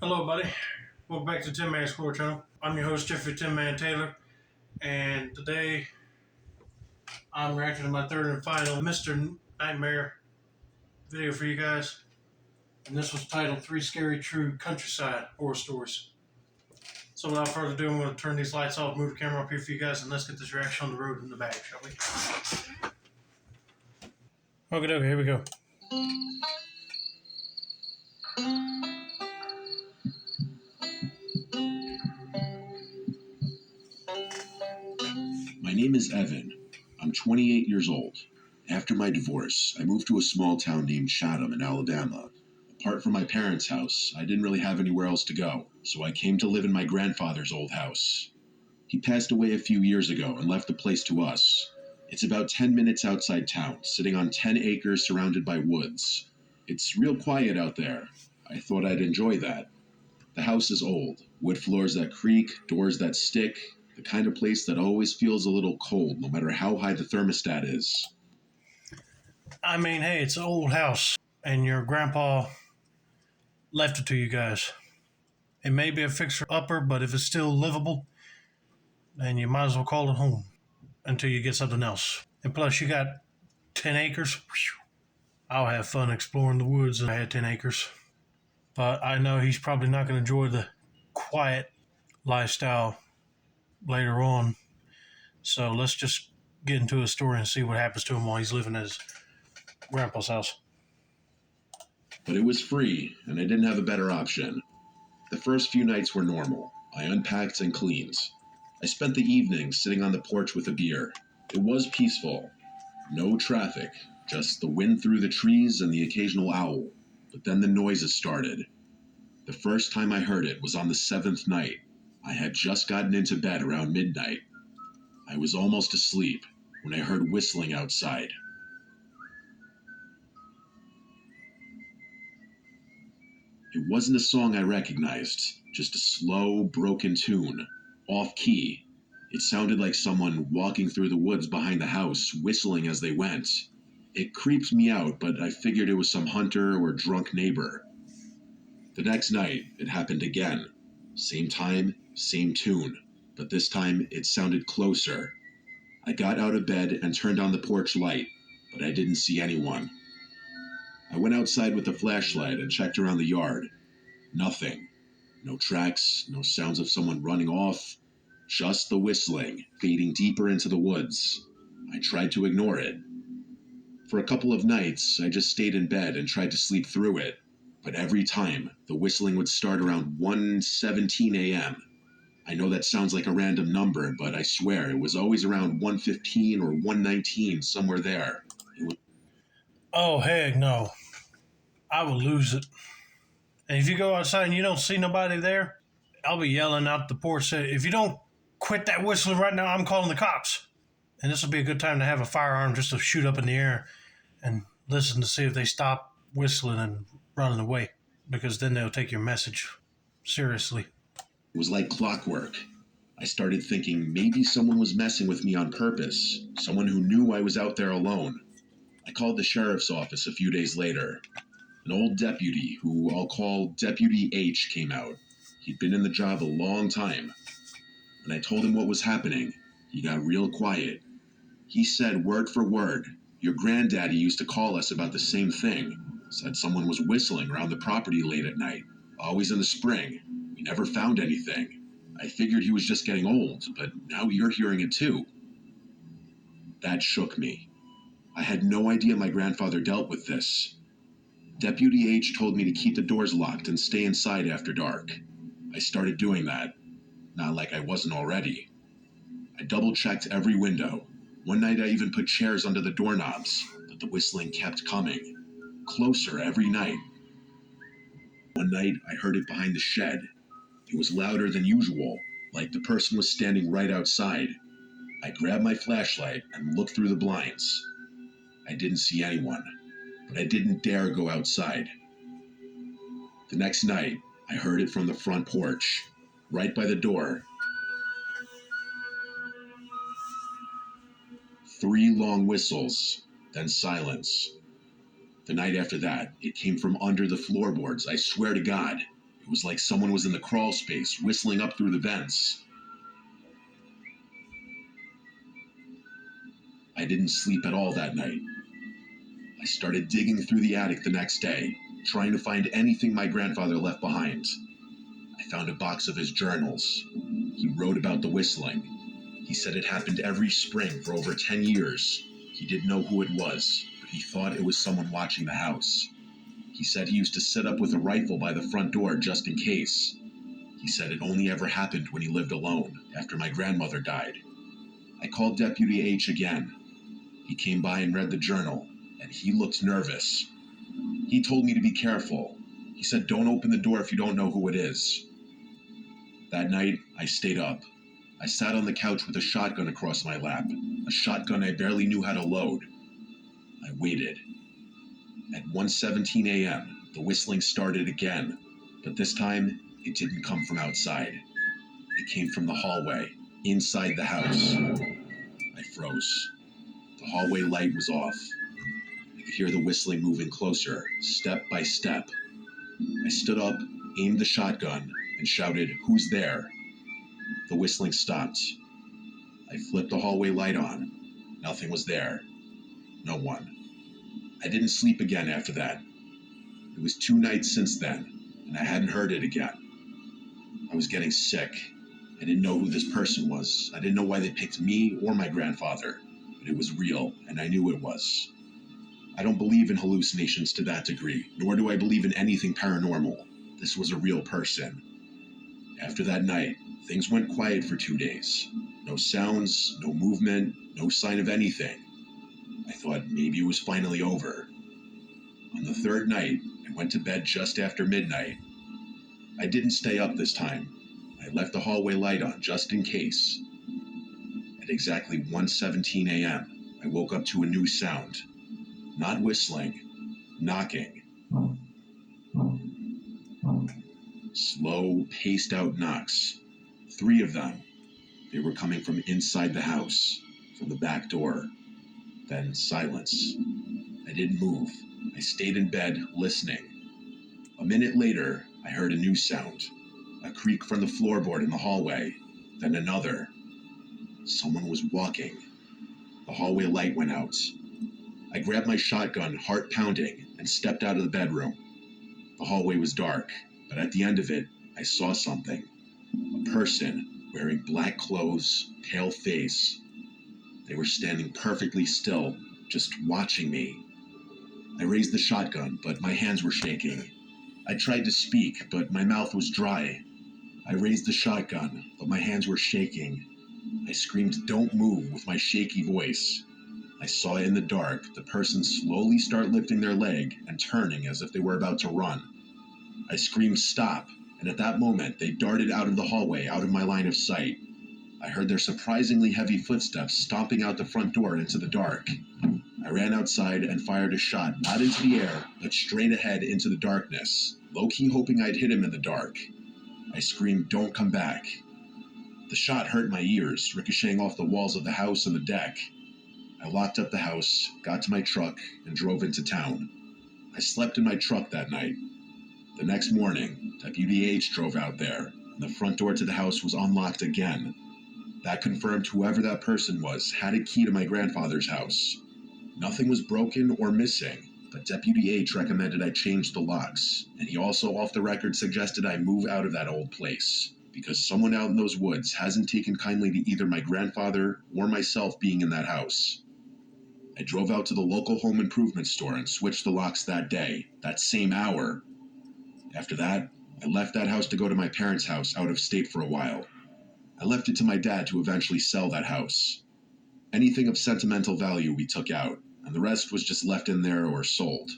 Hello, buddy. Welcome back to Tin Man Score Channel. I'm your host, Jeffrey Tin Man Taylor, and today I'm reacting to my third and final Mr. Nightmare video for you guys. And this was titled Three Scary True Countryside Horror Stories. So without further ado, I'm going to turn these lights off, move the camera up here for you guys, and let's get this reaction on the road in the bag, shall we? Okay, here we go. My name is Evan. I'm 28 years old. After my divorce, I moved to a small town named Chatham in Alabama. Apart from my parents' house, I didn't really have anywhere else to go, so I came to live in my grandfather's old house. He passed away a few years ago and left the place to us. It's about 10 minutes outside town, sitting on 10 acres surrounded by woods. It's real quiet out there. I thought I'd enjoy that. The house is old, wood floors that creak, doors that stick, the kind of place that always feels a little cold no matter how high the thermostat is. I mean, hey, it's an old house, and your grandpa left it to you guys. It may be a fixer-upper, but if it's still livable, then you might as well call it home until you get something else. And plus, you got 10 acres. I'll have fun exploring the woods if I had 10 acres. But I know he's probably not going to enjoy the quiet lifestyle later on. So let's just get into a story and see what happens to him while he's living at his grandpa's house. But it was free, and I didn't have a better option. The first few nights were normal. I unpacked and cleaned. I spent the evening sitting on the porch with a beer. It was peaceful. No traffic, just the wind through the trees and the occasional owl. But then the noises started. The first time I heard it was on the 7th night. I had just gotten into bed around midnight. I was almost asleep when I heard whistling outside. It wasn't a song I recognized, just a slow, broken tune, off-key. It sounded like someone walking through the woods behind the house, whistling as they went. It creeped me out, but I figured it was some hunter or drunk neighbor. The next night, it happened again. Same time, same tune, but this time it sounded closer. I got out of bed and turned on the porch light, but I didn't see anyone. I went outside with a flashlight and checked around the yard. Nothing. No tracks, no sounds of someone running off. Just the whistling, fading deeper into the woods. I tried to ignore it. For a couple of nights, I just stayed in bed and tried to sleep through it. But every time, the whistling would start around 1:17 a.m. I know that sounds like a random number, but I swear it was always around 1:15 or 1:19, somewhere there. Oh, heck no. I will lose it. And if you go outside and you don't see nobody there, I'll be yelling out the porch, say, if you don't quit that whistling right now, I'm calling the cops. And this will be a good time to have a firearm just to shoot up in the air and listen to see if they stop whistling and running away, because then they'll take your message seriously. It was like clockwork. I started thinking maybe someone was messing with me on purpose, someone who knew I was out there alone. I called the sheriff's office a few days later. An old deputy, who I'll call Deputy H, came out. He'd been in the job a long time. When I told him what was happening, he got real quiet. He said word for word, "Your granddaddy used to call us about the same thing. Said someone was whistling around the property late at night, always in the spring. We never found anything. I figured he was just getting old, but now you're hearing it too." That shook me. I had no idea my grandfather dealt with this. Deputy H told me to keep the doors locked and stay inside after dark. I started doing that. Not like I wasn't already. I double-checked every window. One night I even put chairs under the doorknobs, but the whistling kept coming. Closer every night. One night I heard it behind the shed. It was louder than usual, like the person was standing right outside. I grabbed my flashlight and looked through the blinds. I didn't see anyone, but I didn't dare go outside. The next night, I heard it from the front porch, right by the door. 3 long whistles, then silence. The night after that, it came from under the floorboards. I swear to God, It was like someone was in the crawl space, whistling up through the vents. I didn't sleep at all that night. I started digging through the attic the next day, trying to find anything my grandfather left behind. I found a box of his journals. He wrote about the whistling. He said it happened every spring for over 10 years. He didn't know who it was, but he thought it was someone watching the house. He said he used to sit up with a rifle by the front door just in case. He said it only ever happened when he lived alone, after my grandmother died. I called Deputy H again. He came by and read the journal, and he looked nervous. He told me to be careful. He said, "Don't open the door if you don't know who it is." That night, I stayed up. I sat on the couch with a shotgun across my lap, a shotgun I barely knew how to load. I waited. At 1:17 a.m., the whistling started again, but this time, it didn't come from outside. It came from the hallway, inside the house. I froze. The hallway light was off. I could hear the whistling moving closer, step by step. I stood up, aimed the shotgun, and shouted, "Who's there?" The whistling stopped. I flipped the hallway light on. Nothing was there. No one. I didn't sleep again after that. It was 2 nights since then, and I hadn't heard it again. I was getting sick. I didn't know who this person was. I didn't know why they picked me or my grandfather, but it was real, and I knew it was. I don't believe in hallucinations to that degree, nor do I believe in anything paranormal. This was a real person. After that night, things went quiet for 2 days. No sounds, no movement, no sign of anything. I thought maybe it was finally over. On the third night, I went to bed just after midnight. I didn't stay up this time. I left the hallway light on just in case. At exactly 1:17 a.m., I woke up to a new sound. Not whistling, knocking. Slow, paced out knocks. 3 of them. They were coming from inside the house, from the back door. Then silence. I didn't move. I stayed in bed, listening. A minute later, I heard a new sound. A creak from the floorboard in the hallway. Then another. Someone was walking. The hallway light went out. I grabbed my shotgun, heart pounding, and stepped out of the bedroom. The hallway was dark, but at the end of it, I saw something. A person, wearing black clothes, pale face. They were standing perfectly still, just watching me. I raised the shotgun, but my hands were shaking. I tried to speak, but my mouth was dry. I raised the shotgun, but my hands were shaking. I screamed, "Don't move," with my shaky voice. I saw in the dark the person slowly start lifting their leg and turning as if they were about to run. I screamed, "Stop," and at that moment they darted out of the hallway, out of my line of sight. I heard their surprisingly heavy footsteps stomping out the front door into the dark. I ran outside and fired a shot, not into the air, but straight ahead into the darkness, low-key hoping I'd hit him in the dark. I screamed, "Don't come back." The shot hurt my ears, ricocheting off the walls of the house and the deck. I locked up the house, got to my truck, and drove into town. I slept in my truck that night. The next morning, Deputy H drove out there, and the front door to the house was unlocked again. That confirmed whoever that person was had a key to my grandfather's house. Nothing was broken or missing, but Deputy H recommended I change the locks, and he also off the record suggested I move out of that old place, because someone out in those woods hasn't taken kindly to either my grandfather or myself being in that house. I drove out to the local home improvement store and switched the locks that day, that same hour. After that, I left that house to go to my parents' house out of state for a while. I left it to my dad to eventually sell that house. Anything of sentimental value we took out, and the rest was just left in there or sold.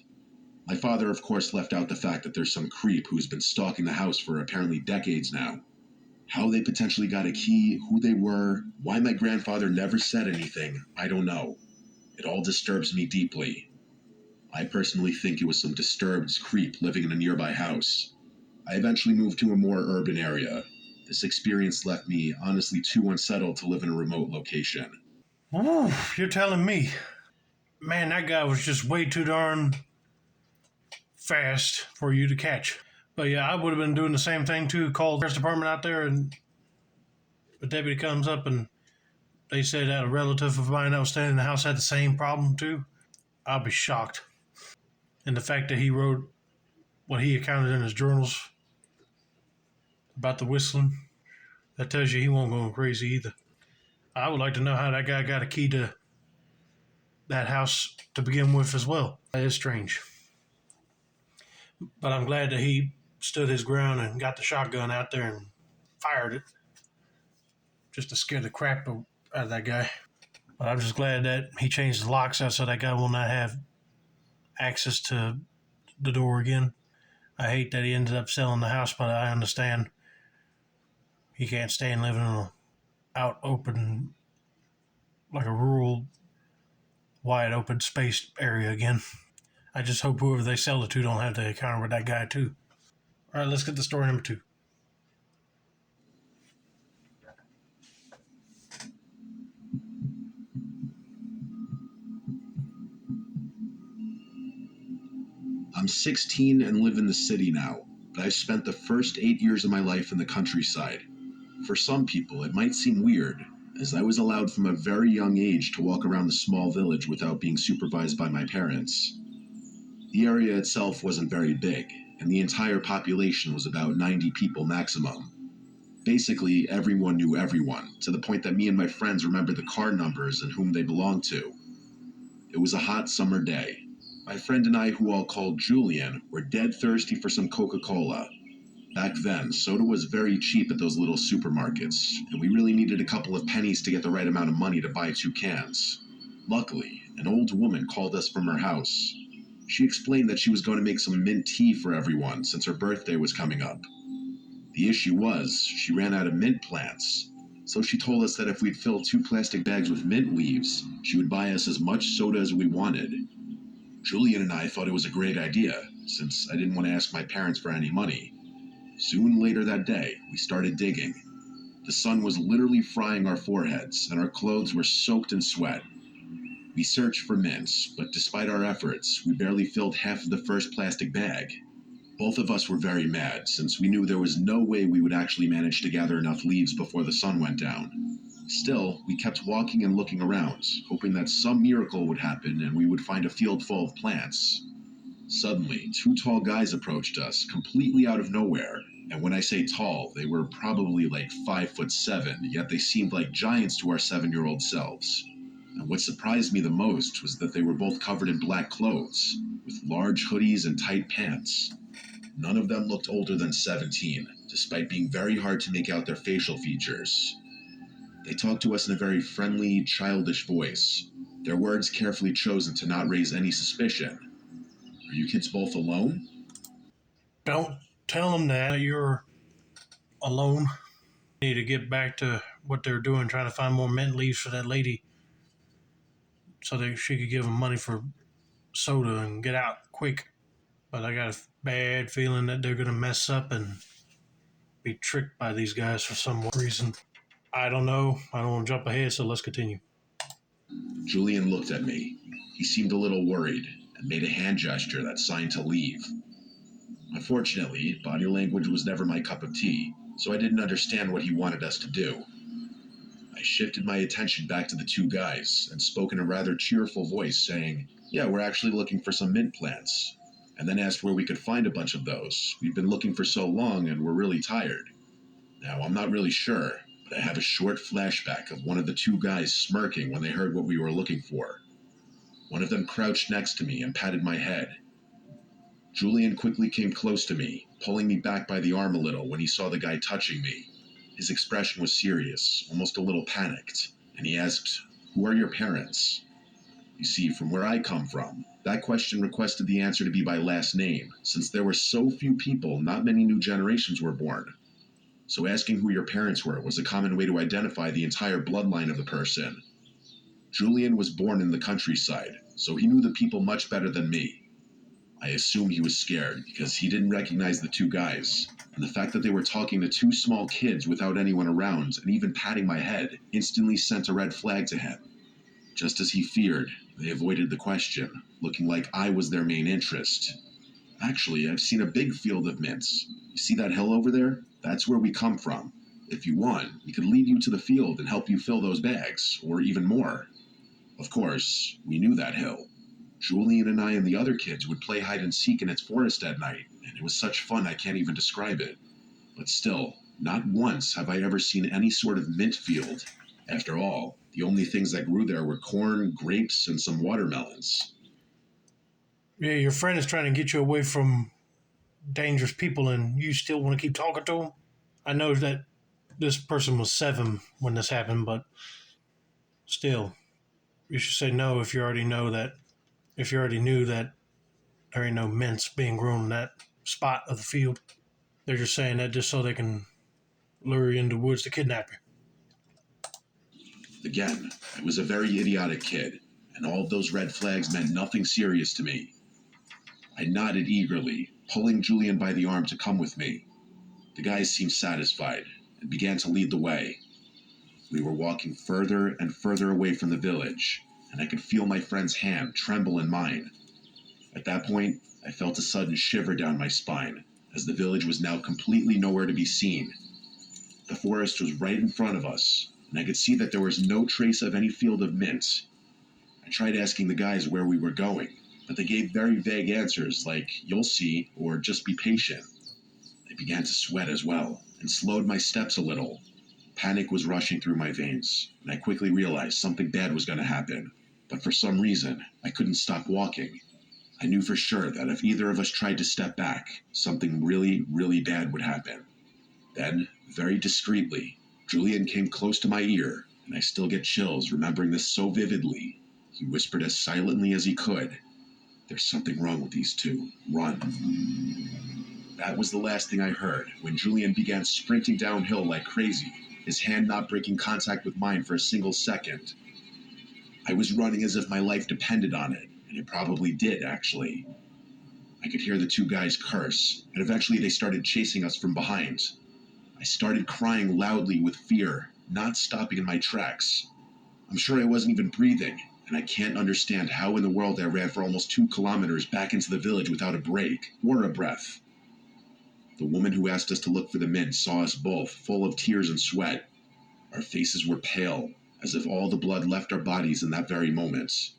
My father, of course, left out the fact that there's some creep who's been stalking the house for apparently decades now. How they potentially got a key, who they were, why my grandfather never said anything, I don't know. It all disturbs me deeply. I personally think it was some disturbed creep living in a nearby house. I eventually moved to a more urban area. This experience left me honestly too unsettled to live in a remote location. Oh, you're telling me. Man, that guy was just way too darn fast for you to catch. But yeah, I would have been doing the same thing too. Called the sheriff's department out there, and the deputy comes up and they said that a relative of mine that was staying in the house had the same problem too. I'll be shocked. And the fact that he wrote what he accounted in his journals about the whistling, that tells you he won't go crazy either. I would like to know how that guy got a key to that house to begin with as well. That is strange. But I'm glad that he stood his ground and got the shotgun out there and fired it just to scare the crap out of that guy. But I'm just glad that he changed the locks out so that guy will not have access to the door again. I hate that he ended up selling the house, but I understand he can't stand living in a out open, like a rural, wide open space area again. I just hope whoever they sell it to don't have to encounter with that guy too. All right, let's get to story number 2. I'm 16 and live in the city now, but I've spent the first 8 years of my life in the countryside. For some people, it might seem weird, as I was allowed from a very young age to walk around the small village without being supervised by my parents. The area itself wasn't very big, and the entire population was about 90 people maximum. Basically, everyone knew everyone, to the point that me and my friends remembered the car numbers and whom they belonged to. It was a hot summer day. My friend and I, who all called Julian, were dead thirsty for some Coca-Cola. Back then, soda was very cheap at those little supermarkets, and we really needed a couple of pennies to get the right amount of money to buy 2 cans. Luckily, an old woman called us from her house. She explained that she was going to make some mint tea for everyone since her birthday was coming up. The issue was, she ran out of mint plants, so she told us that if we'd fill 2 plastic bags with mint leaves, she would buy us as much soda as we wanted. Julian and I thought it was a great idea, since I didn't want to ask my parents for any money. Soon later that day, we started digging. The sun was literally frying our foreheads, and our clothes were soaked in sweat. We searched for mints, but despite our efforts, we barely filled half of the first plastic bag. Both of us were very mad, since we knew there was no way we would actually manage to gather enough leaves before the sun went down. Still, we kept walking and looking around, hoping that some miracle would happen and we would find a field full of plants. Suddenly, 2 tall guys approached us, completely out of nowhere. And when I say tall, they were probably like 5'7", yet they seemed like giants to our 7-year-old selves. And what surprised me the most was that they were both covered in black clothes, with large hoodies and tight pants. None of them looked older than 17, despite being very hard to make out their facial features. They talked to us in a very friendly, childish voice, their words carefully chosen to not raise any suspicion. Are you kids both alone? Don't tell them that you're alone. They need to get back to what they're doing, trying to find more mint leaves for that lady so that she could give them money for soda and get out quick. But I got a bad feeling that they're going to mess up and be tricked by these guys for some reason. I don't know. I don't want to jump ahead, so let's continue. Julian looked at me. He seemed a little worried and made a hand gesture that signed to leave. Unfortunately, body language was never my cup of tea, so I didn't understand what he wanted us to do. I shifted my attention back to the 2 guys and spoke in a rather cheerful voice, saying, "Yeah, we're actually looking for some mint plants," and then asked where we could find a bunch of those. We've been looking for so long and we're really tired. Now, I'm not really sure, but I have a short flashback of one of the 2 guys smirking when they heard what we were looking for. One of them crouched next to me and patted my head. Julian quickly came close to me, pulling me back by the arm a little when he saw the guy touching me. His expression was serious, almost a little panicked, and he asked, "Who are your parents?" You see, from where I come from, that question requested the answer to be by last name, since there were so few people, not many new generations were born. So asking who your parents were was a common way to identify the entire bloodline of the person. Julian was born in the countryside, so he knew the people much better than me. I assumed he was scared because he didn't recognize the 2 guys, and the fact that they were talking to 2 small kids without anyone around and even patting my head instantly sent a red flag to him. Just as he feared, they avoided the question, looking like I was their main interest. Actually, I've seen a big field of mints. You see that hill over there? That's where we come from. If you want, we could lead you to the field and help you fill those bags, or even more. Of course, we knew that hill. Julian and I and the other kids would play hide and seek in its forest at night, and it was such fun I can't even describe it. But still, not once have I ever seen any sort of mint field. After all, the only things that grew there were corn, grapes, and some watermelons. Yeah, your friend is trying to get you away from dangerous people, and you still want to keep talking to him. I know that this person was 7 when this happened, but still, you should say no if you already know that. If you already knew that there ain't no mints being grown in that spot of the field, they're just saying that just so they can lure you into the woods to kidnap you. Again, I was a very idiotic kid, and all of those red flags meant nothing serious to me. I nodded eagerly, pulling Julian by the arm to come with me. The guys seemed satisfied and began to lead the way. We were walking further and further away from the village, and I could feel my friend's hand tremble in mine. At that point, I felt a sudden shiver down my spine, as the village was now completely nowhere to be seen. The forest was right in front of us, and I could see that there was no trace of any field of mint. I tried asking the guys where we were going, but they gave very vague answers like, "You'll see," or "Just be patient." I began to sweat as well, and slowed my steps a little. Panic was rushing through my veins, and I quickly realized something bad was going to happen. But for some reason, I couldn't stop walking. I knew for sure that if either of us tried to step back, something really, really bad would happen. Then, very discreetly, Julian came close to my ear, and I still get chills remembering this so vividly. He whispered as silently as he could, "There's something wrong with these two. Run." That was the last thing I heard when Julian began sprinting downhill like crazy, his hand not breaking contact with mine for a single second. I was running as if my life depended on it, and it probably did, actually. I could hear the two guys curse, and eventually they started chasing us from behind. I started crying loudly with fear, not stopping in my tracks. I'm sure I wasn't even breathing, and I can't understand how in the world I ran for almost 2 kilometers back into the village without a break, or a breath. The woman who asked us to look for the mint saw us both, full of tears and sweat. Our faces were pale, as if all the blood left our bodies in that very moment.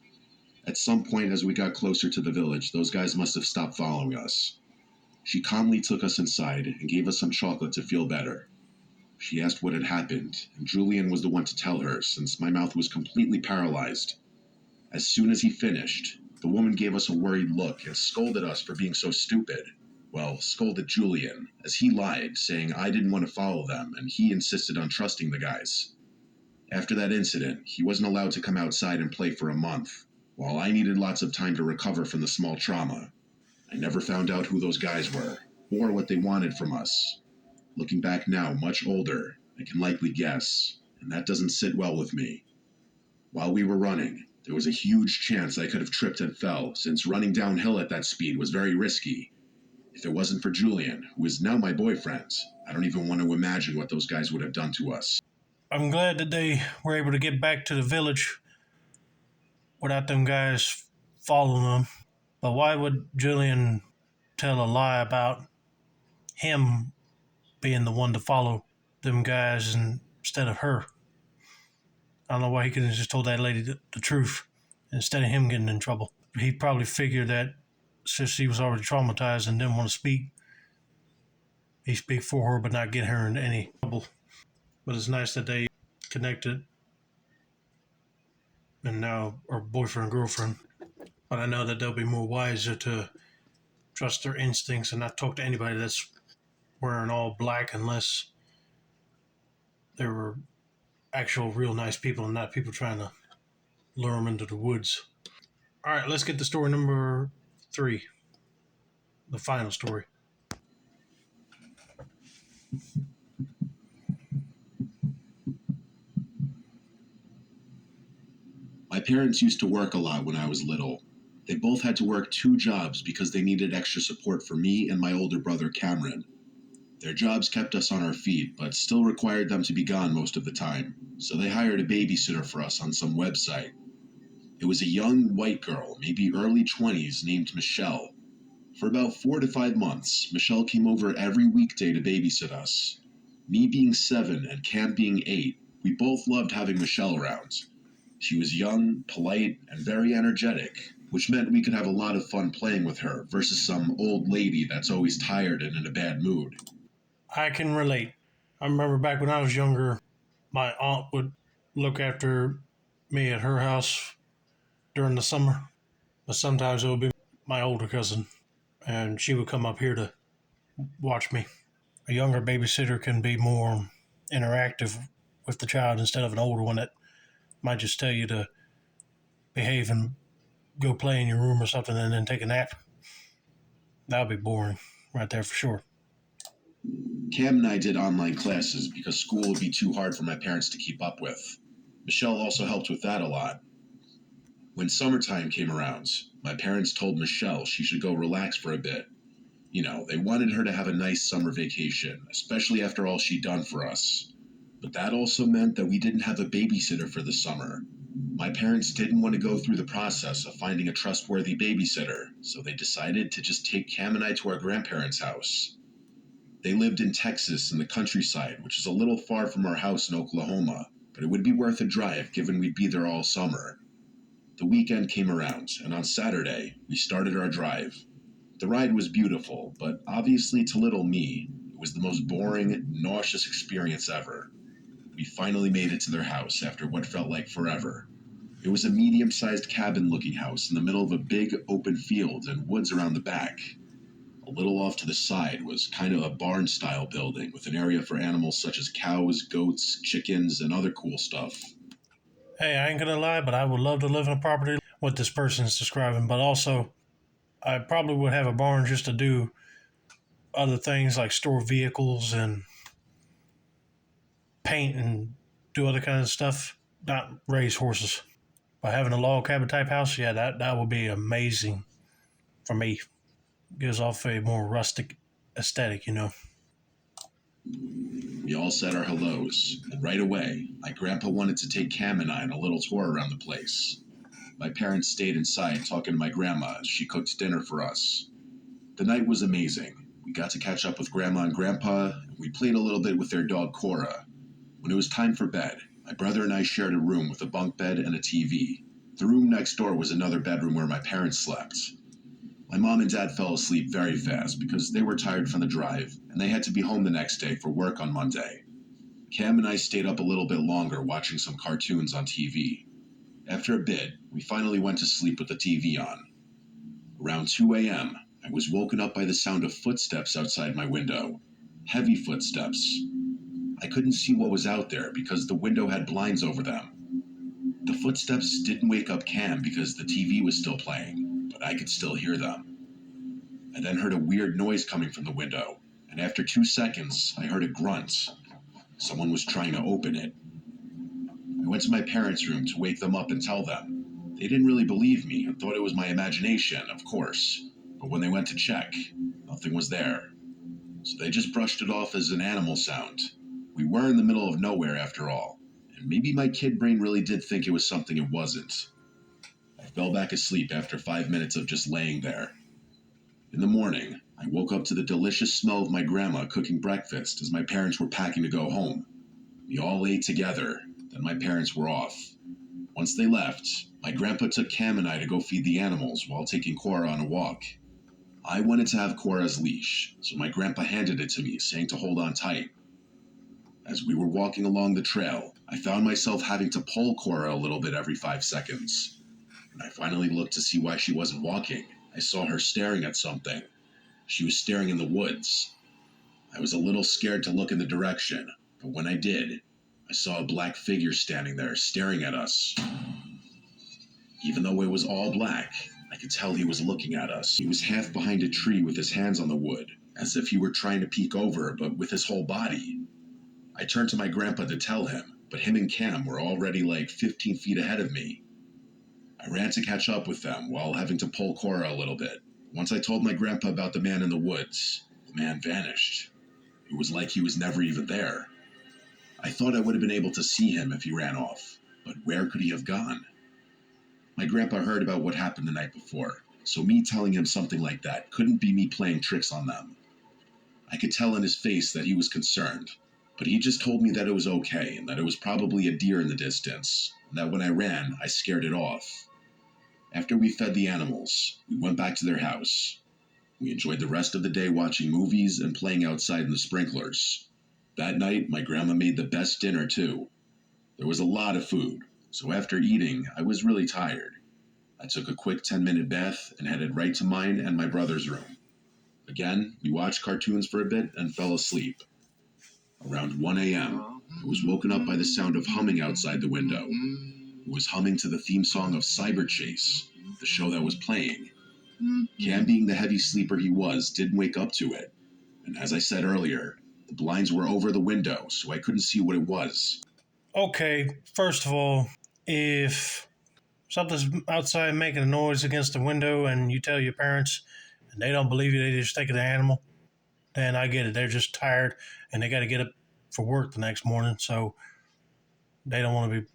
At some point as we got closer to the village, those guys must have stopped following us. She calmly took us inside and gave us some chocolate to feel better. She asked what had happened, and Julian was the one to tell her, since my mouth was completely paralyzed. As soon as he finished, the woman gave us a worried look and scolded us for being so stupid. Well, scolded Julian, as he lied, saying I didn't want to follow them, and he insisted on trusting the guys. After that incident, he wasn't allowed to come outside and play for a month, while I needed lots of time to recover from the small trauma. I never found out who those guys were, or what they wanted from us. Looking back now, much older, I can likely guess, and that doesn't sit well with me. While we were running, there was a huge chance I could have tripped and fell, since running downhill at that speed was very risky. If it wasn't for Julian, who is now my boyfriend, I don't even want to imagine what those guys would have done to us. I'm glad that they were able to get back to the village without them guys following them. But why would Julian tell a lie about him being the one to follow them guys instead of her? I don't know why he couldn't have just told that lady the truth instead of him getting in trouble. He probably figured that since she was already traumatized and didn't want to speak, he'd speak for her but not get her into any trouble. But it's nice that they connected and now are boyfriend and girlfriend. But I know that they'll be more wiser to trust their instincts and not talk to anybody that's wearing all black unless they were actual real nice people and not people trying to lure them into the woods. All right, let's get to story number 3, the final story. My parents used to work a lot when I was little. They both had to work 2 jobs because they needed extra support for me and my older brother Cameron. Their jobs kept us on our feet, but still required them to be gone most of the time, so they hired a babysitter for us on some website. It was a young white girl, maybe early 20s, named Michelle. For about 4 to 5 months, Michelle came over every weekday to babysit us. Me being 7 and Cam being 8, we both loved having Michelle around. She was young, polite, and very energetic, which meant we could have a lot of fun playing with her versus some old lady that's always tired and in a bad mood. I can relate. I remember back when I was younger, my aunt would look after me at her house during the summer, but sometimes it would be my older cousin, and she would come up here to watch me. A younger babysitter can be more interactive with the child instead of an older one that might just tell you to behave and go play in your room or something and then take a nap. That would be boring right there for sure. Cam and I did online classes because school would be too hard for my parents to keep up with. Michelle also helped with that a lot. When summertime came around, my parents told Michelle she should go relax for a bit. You know, they wanted her to have a nice summer vacation, especially after all she'd done for us. But that also meant that we didn't have a babysitter for the summer. My parents didn't want to go through the process of finding a trustworthy babysitter, so they decided to just take Cam and I to our grandparents' house. They lived in Texas in the countryside, which is a little far from our house in Oklahoma, but it would be worth a drive given we'd be there all summer. The weekend came around, and on Saturday, we started our drive. The ride was beautiful, but obviously to little me, it was the most boring, nauseous experience ever. We finally made it to their house after what felt like forever. It was a medium-sized cabin-looking house in the middle of a big open field and woods around the back. A little off to the side was kind of a barn-style building with an area for animals such as cows, goats, chickens, and other cool stuff. Hey, I ain't gonna lie, but I would love to live in a property what this person is describing, but also I probably would have a barn just to do other things like store vehicles and paint and do other kinds of stuff, not raise horses. But having a log cabin type house, yeah, that would be amazing for me. Gives off a more rustic aesthetic, you know. We all said our hellos, and right away, my grandpa wanted to take Cam and I on a little tour around the place. My parents stayed inside talking to my grandma as she cooked dinner for us. The night was amazing. We got to catch up with Grandma and Grandpa, and we played a little bit with their dog Cora. When it was time for bed, my brother and I shared a room with a bunk bed and a TV. The room next door was another bedroom where my parents slept. My mom and dad fell asleep very fast because they were tired from the drive, and they had to be home the next day for work on Monday. Cam and I stayed up a little bit longer watching some cartoons on TV. After a bit, we finally went to sleep with the TV on. Around 2 a.m., I was woken up by the sound of footsteps outside my window. Heavy footsteps. I couldn't see what was out there because the window had blinds over them. The footsteps didn't wake up Cam because the TV was still playing, but I could still hear them. I then heard a weird noise coming from the window, and after 2 seconds, I heard a grunt. Someone was trying to open it. I went to my parents' room to wake them up and tell them. They didn't really believe me and thought it was my imagination, of course, but when they went to check, nothing was there. So they just brushed it off as an animal sound. We were in the middle of nowhere after all, and maybe my kid brain really did think it was something it wasn't. I fell back asleep after 5 minutes of just laying there. In the morning, I woke up to the delicious smell of my grandma cooking breakfast as my parents were packing to go home. We all ate together, then my parents were off. Once they left, my grandpa took Cam and I to go feed the animals while taking Cora on a walk. I wanted to have Cora's leash, so my grandpa handed it to me, saying to hold on tight. As we were walking along the trail, I found myself having to pull Cora a little bit every 5 seconds. When I finally looked to see why she wasn't walking, I saw her staring at something. She was staring in the woods. I was a little scared to look in the direction, but when I did, I saw a black figure standing there, staring at us. Even though it was all black, I could tell he was looking at us. He was half behind a tree with his hands on the wood, as if he were trying to peek over, but with his whole body. I turned to my grandpa to tell him, but him and Cam were already like 15 feet ahead of me. I ran to catch up with them while having to pull Cora a little bit. Once I told my grandpa about the man in the woods, the man vanished. It was like he was never even there. I thought I would have been able to see him if he ran off, but where could he have gone? My grandpa heard about what happened the night before, so me telling him something like that couldn't be me playing tricks on them. I could tell in his face that he was concerned, but he just told me that it was okay and that it was probably a deer in the distance, and that when I ran, I scared it off. After we fed the animals, we went back to their house. We enjoyed the rest of the day watching movies and playing outside in the sprinklers. That night, my grandma made the best dinner, too. There was a lot of food, so after eating, I was really tired. I took a quick 10-minute bath and headed right to mine and my brother's room. Again, we watched cartoons for a bit and fell asleep. Around 1 a.m., I was woken up by the sound of humming outside the window. It was humming to the theme song of Cyber Chase, the show that was playing. Cam, being the heavy sleeper he was, didn't wake up to it. And as I said earlier, the blinds were over the window, so I couldn't see what it was. Okay, first of all, if something's outside making a noise against the window and you tell your parents and they don't believe you, they just think of the animal, then I get it. They're just tired and they got to get up for work the next morning, so they don't want to be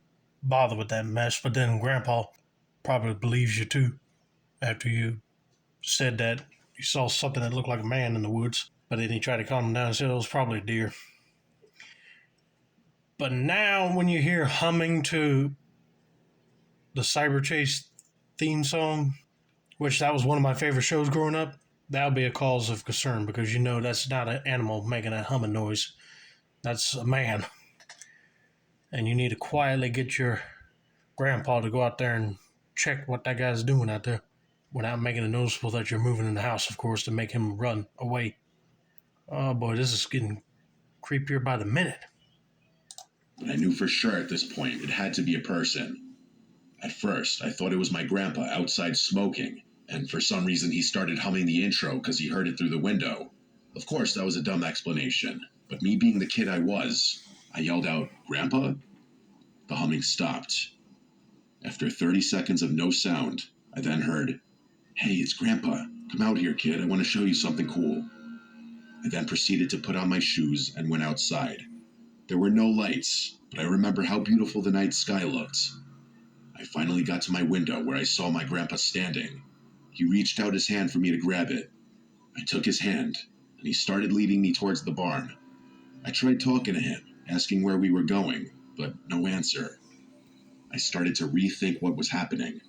bothered with that mess. But then Grandpa probably believes you too after you said that you saw something that looked like a man in the woods, but then he tried to calm him down and said it was probably a deer. But now when you hear humming to the Cyber Chase theme song, which that was one of my favorite shows growing up, that would be a cause of concern because you know that's not an animal making a humming noise. That's a man. And you need to quietly get your grandpa to go out there and check what that guy's doing out there without making it noticeable that you're moving in the house, of course, to make him run away. Oh boy, this is getting creepier by the minute. But I knew for sure at this point it had to be a person. At first, I thought it was my grandpa outside smoking, and for some reason he started humming the intro because he heard it through the window. Of course, that was a dumb explanation, but me being the kid I was, I yelled out, "Grandpa?" The humming stopped. After 30 seconds of no sound, I then heard, "Hey, it's Grandpa. Come out here, kid. I want to show you something cool." I then proceeded to put on my shoes and went outside. There were no lights, but I remember how beautiful the night sky looked. I finally got to my window where I saw my grandpa standing. He reached out his hand for me to grab it. I took his hand, and he started leading me towards the barn. I tried talking to him, asking where we were going, but no answer. I started to rethink what was happening.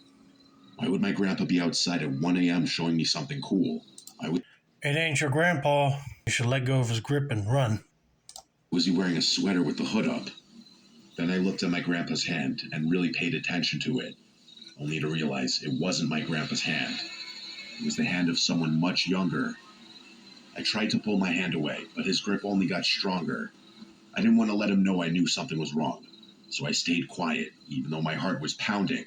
Why would my grandpa be outside at 1 a.m. showing me something cool? It ain't your grandpa. You should let go of his grip and run. Was he wearing a sweater with the hood up? Then I looked at my grandpa's hand and really paid attention to it, only to realize it wasn't my grandpa's hand. It was the hand of someone much younger. I tried to pull my hand away, but his grip only got stronger. I didn't want to let him know I knew something was wrong, so I stayed quiet, even though my heart was pounding.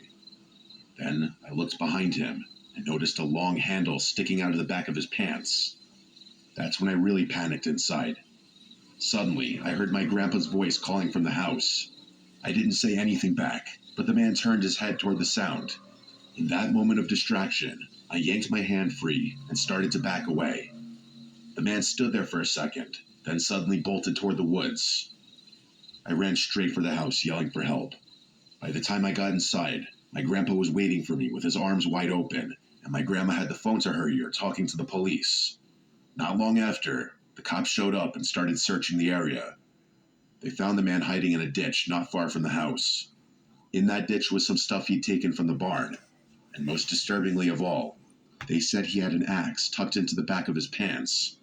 Then I looked behind him and noticed a long handle sticking out of the back of his pants. That's when I really panicked inside. Suddenly, I heard my grandpa's voice calling from the house. I didn't say anything back, but the man turned his head toward the sound. In that moment of distraction, I yanked my hand free and started to back away. The man stood there for a second, then suddenly bolted toward the woods. I ran straight for the house, yelling for help. By the time I got inside, my grandpa was waiting for me with his arms wide open, and my grandma had the phone to her ear talking to the police. Not long after, the cops showed up and started searching the area. They found the man hiding in a ditch not far from the house. In that ditch was some stuff he'd taken from the barn, and most disturbingly of all, they said he had an axe tucked into the back of his pants.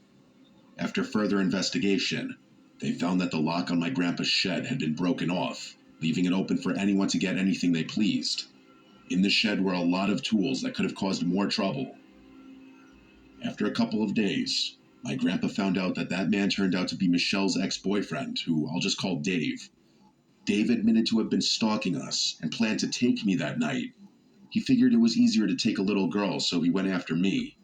After further investigation, they found that the lock on my grandpa's shed had been broken off, leaving it open for anyone to get anything they pleased. In the shed were a lot of tools that could have caused more trouble. After a couple of days, my grandpa found out that that man turned out to be Michelle's ex-boyfriend, who I'll just call Dave. Dave admitted to have been stalking us and planned to take me that night. He figured it was easier to take a little girl, so he went after me.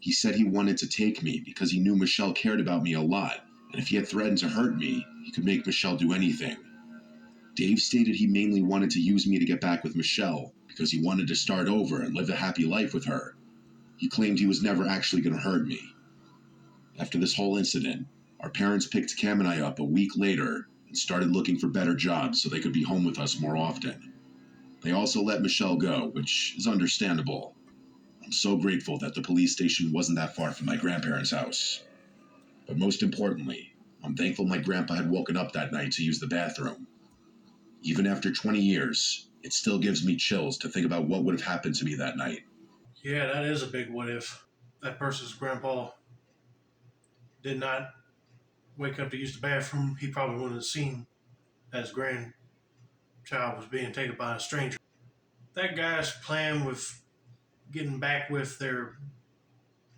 He said he wanted to take me because he knew Michelle cared about me a lot, and if he had threatened to hurt me, he could make Michelle do anything. Dave stated he mainly wanted to use me to get back with Michelle because he wanted to start over and live a happy life with her. He claimed he was never actually going to hurt me. After this whole incident, our parents picked Cam and I up a week later and started looking for better jobs so they could be home with us more often. They also let Michelle go, which is understandable. I'm so grateful that the police station wasn't that far from my grandparents' house. But most importantly, I'm thankful my grandpa had woken up that night to use the bathroom. Even after 20 years, it still gives me chills to think about what would have happened to me that night. Yeah, that is a big what if. That person's grandpa did not wake up to use the bathroom. He probably wouldn't have seen that his grandchild was being taken by a stranger. That guy's plan with getting back with their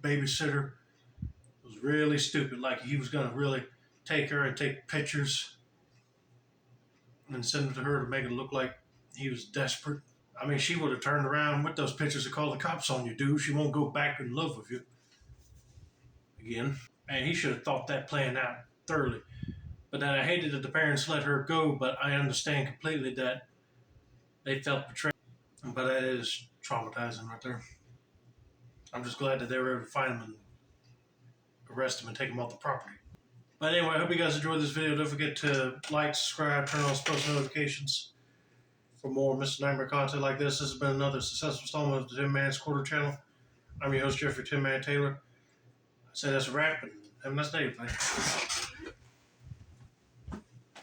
babysitter was really stupid. Like he was going to really take her and take pictures and send them to her to make it look like he was desperate. I mean, she would have turned around with those pictures and called the cops on you, dude. She won't go back in love with you again. And he should have thought that plan out thoroughly. But then I hated that the parents let her go, but I understand completely that they felt betrayed. But that is traumatizing right there. I'm just glad that they were able to find him and arrest him and take him off the property. But anyway, I hope you guys enjoyed this video. Don't forget to like, subscribe, turn on post notifications for more Mr. Nightmare content like this. This has been another successful installment of the Tin Man's Quarter channel. I'm your host, Jeffrey Tin Man Taylor. I say that's a wrap, and have a nice day, everybody.